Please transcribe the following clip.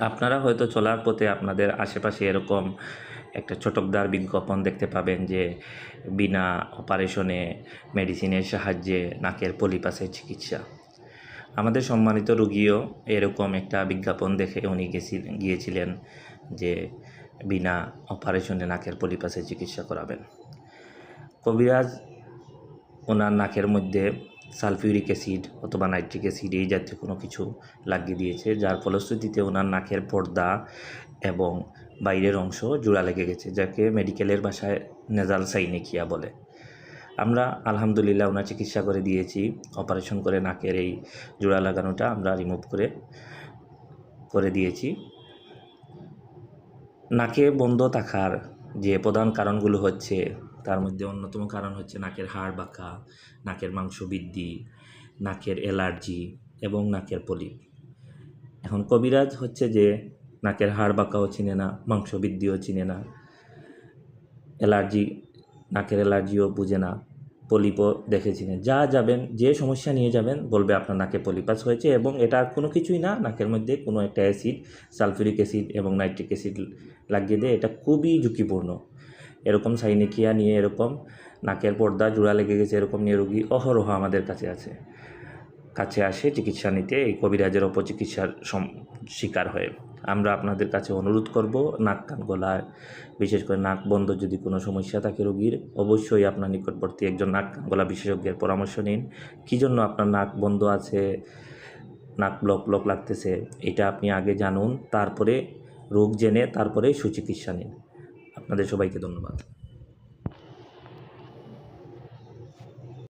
আপনারা হয়তো চলার পথে আপনাদের আশেপাশে এরকম একটা চটকদার বিজ্ঞাপন দেখতে পাবেন যে বিনা অপারেশনে মেডিসিনের সাহায্যে নাকের পলিপাসের চিকিৎসা। আমাদের সম্মানিত রোগীও এরকম একটা বিজ্ঞাপন দেখে উনি গিয়েছিলেন যে বিনা অপারেশনে নাকের পলিপাসের চিকিৎসা করাবেন। কবিরাজ ওনার নাকের মধ্যে সালফিউরিক অ্যাসিড অথবা নাইট্রিক অ্যাসিড এই জাতীয় কোনো কিছু লাগিয়ে দিয়েছে, যার ফলশ্রুতিতে ওনার নাকের পর্দা এবং বাইরের অংশ জোড়া লেগে গেছে, যাকে মেডিকেলের ভাষায় নেজাল সাইনেকিয়া বলে। আমরা আলহামদুলিল্লাহ ওনার চিকিৎসা করে দিয়েছি। অপারেশন করে নাকের এই জোড়া লাগানোটা আমরা রিমুভ করে দিয়েছি। নাকে বন্ধ থাকার যে প্রধান কারণগুলো হচ্ছে, তার মধ্যে অন্যতম কারণ হচ্ছে নাকের হাড় বাঁকা, নাকের মাংস বৃদ্ধি, নাকের অ্যালার্জি এবং নাকের পলিপ। এখন কবিরাজ হচ্ছে যে নাকের হাড় বাঁকাও চিনে না, মাংস বৃদ্ধিও চিনে না, নাকের অ্যালার্জিও বুঝে না, পলিপও দেখেছি না। যে সমস্যা নিয়ে যাবেন বলবে আপনার নাকে পলিপাস হয়েছে এবং এটা কোনো কিছুই না, নাকের মধ্যে কোনো একটা অ্যাসিড, সালফিউরিক অ্যাসিড এবং নাইট্রিক অ্যাসিড লাগিয়ে দেয়। এটা খুবই ঝুঁকিপূর্ণ। এরকম সাইনেকিয়া নিয়ে, এরকম নাকের পর্দা জোড়া লেগে গেছে এরকম নিয়ে রোগী অহরহ আমাদের কাছে আসে চিকিৎসা নিতে, এই কবিরাজের অপচিকিৎসার শিকার হয়ে। আমরা আপনাদের কাছে অনুরোধ করব, নাক কান গলায় বিশেষ করে নাক বন্ধ যদি কোনো সমস্যা থাকে রোগীর, অবশ্যই আপনার নিকটবর্তী একজন নাক কান গলা বিশেষজ্ঞের পরামর্শ নিন। কী জন্য আপনার নাক বন্ধ আছে, নাক ব্লক লাগতেছে, এটা আপনি আগে জানুন, তারপরে রোগ জেনে তারপরে সুচিকিৎসা নিন। আপনাদের সবাইকে ধন্যবাদ।